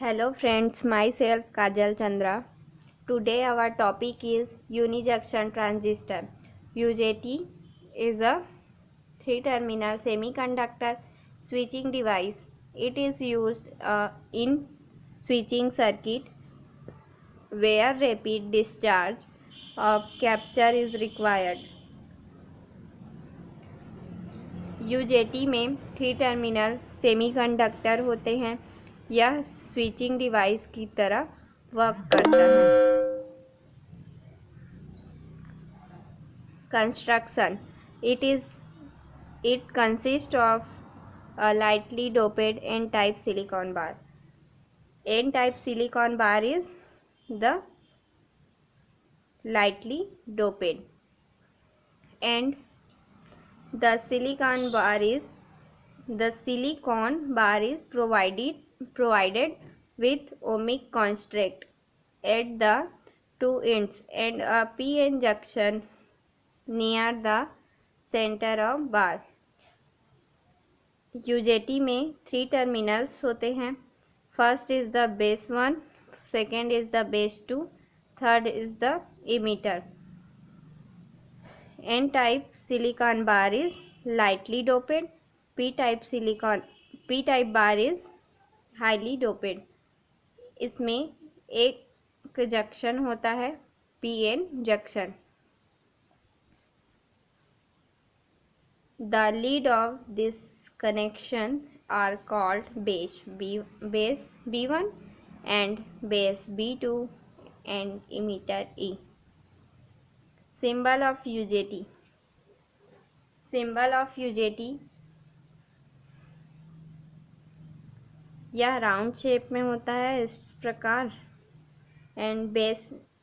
Hello friends, myself Kajal Chandra. Today our topic is unijunction transistor. UJT is a three-terminal semiconductor switching device. It is used in switching circuit where rapid discharge of capture is required. UJT में three terminal semiconductor होते हैं। यह switching device की तरह work करता है। Construction it consist of a lightly doped n type silicon bar. N type silicon bar is the lightly doped, and the silicon bar is provided with ohmic construct at the two ends and a p-n junction near the center of bar. UJT में three terminals होते हैं। First is the base one, second is the base two, third is the emitter. N type silicon bar is lightly doped. P type bar is highly doped. इसमें एक junction होता है, P N junction. The lead of this connection are called base B1 and base B2 and emitter E. Symbol of UJT. Symbol of UJT यह round shape में होता है इस प्रकार, एंड बेस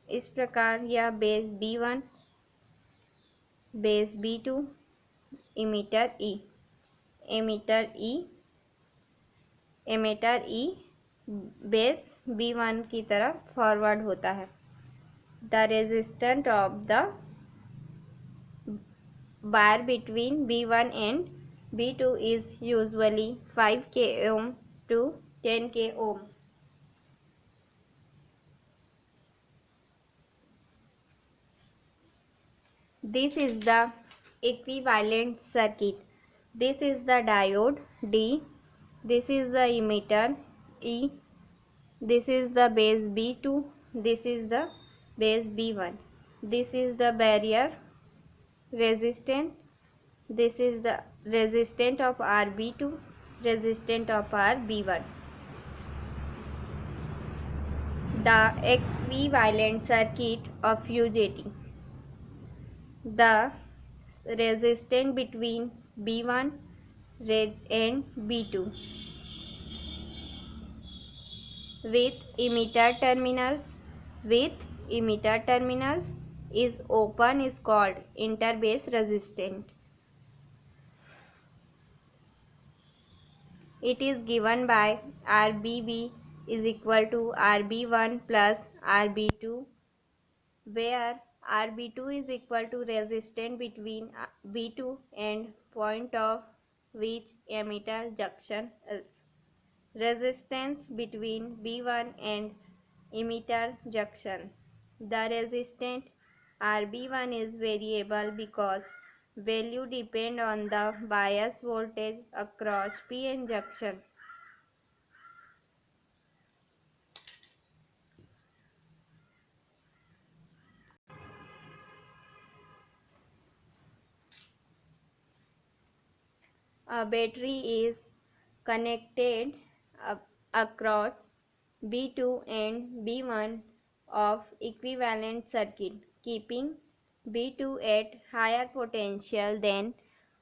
इस प्रकार. यह base B1, base B2, emitter E. Emitter E base B1 की तरफ फॉरवर्ड होता है. The resistance of the bar between B1 and B2 is usually 5 ohm to 10 ohm. This is the equivalent circuit. This is the diode D. This is the emitter E. This is the base B2. This is the base B1. This is the barrier resistance. This is the resistant of RB2, resistant of RB1. The equivalent circuit of UJT. The resistance between B1 and B2 with emitter terminals is open is called interbase resistance. It is given by RBB is equal to RB1 plus RB2, where RB2 is equal to resistance between B2 and point of which emitter junction is. Resistance between B1 and emitter junction. The resistance RB1 is variable because value depend on the bias voltage across PN junction. A battery is connected across B2 and B1 of equivalent circuit, keeping B2 at higher potential than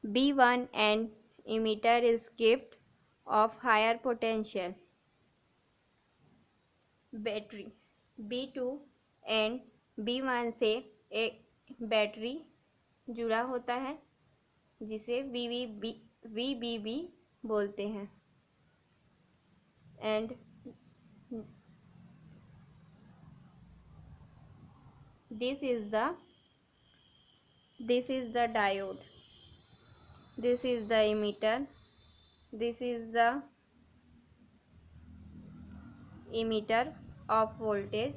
B1 and emitter is kept of higher potential. Battery B2 and B1 से एक battery जुड़ा होता है जिसे VBB बोलते हैं, and this is the diode, this is the emitter, this is the emitter of voltage.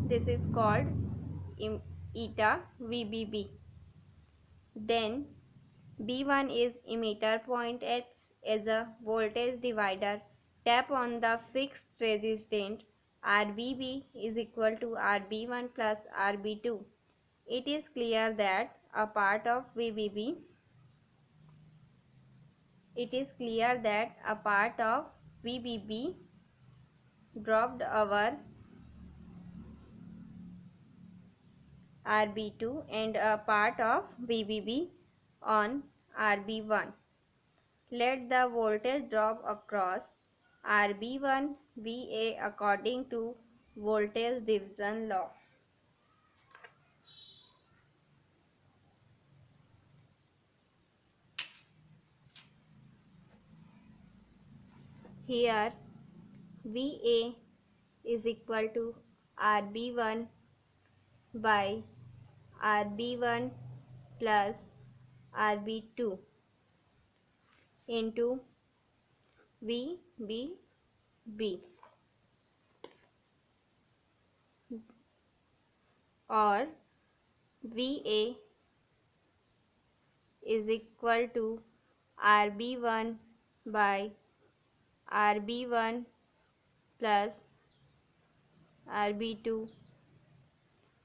This is called eta VBB. Then B1 is emitter point X as a voltage divider. Tap on the fixed resistant. RBB is equal to RB1 plus RB2. It is clear that a part of VBB dropped over RB2 and a part of VBB on RB1. Let the voltage drop across RB1 VA according to voltage division law. Here VA is equal to RB1 by RB1 plus RB2 into VBB, or VA is equal to RB1 by RB1 plus RB2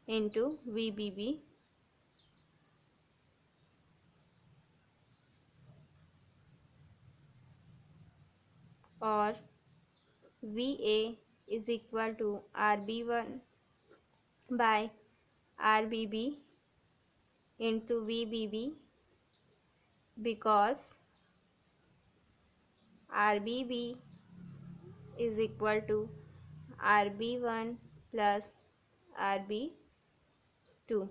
into VBB, or VA is equal to RB1 by RBB into VBB, because RBB is equal to RB1 plus RB2.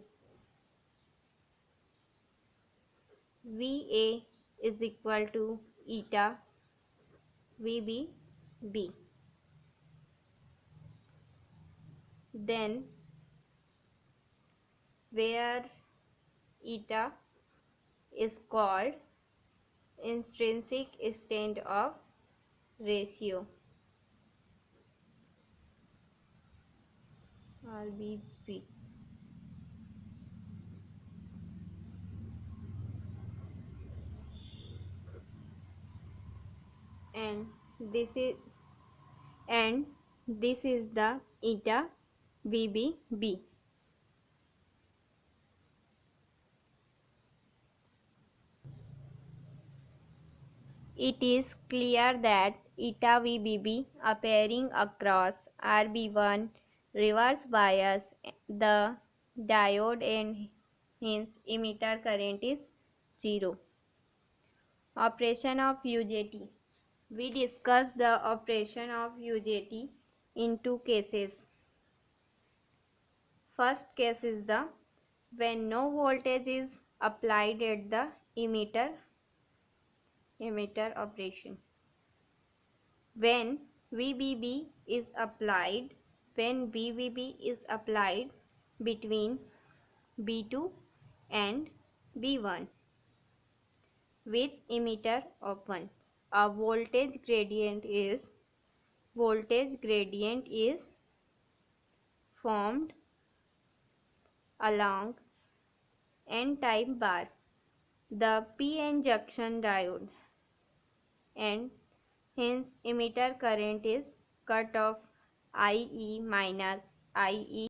VA is equal to eta VBB. Then where eta is called intrinsic standoff ratio, RBB, and this is the eta VBB. It is clear that eta VBB appearing across RB1 reverse bias the diode, and hence emitter current is 0. Operation of UJT. We discuss the operation of UJT in two cases. First case is the when no voltage is applied at the emitter operation. When VBB is applied between B2 and B1 with emitter open, a voltage gradient is formed along n-type bar, the PN junction diode, and hence emitter current is cut off IE minus IE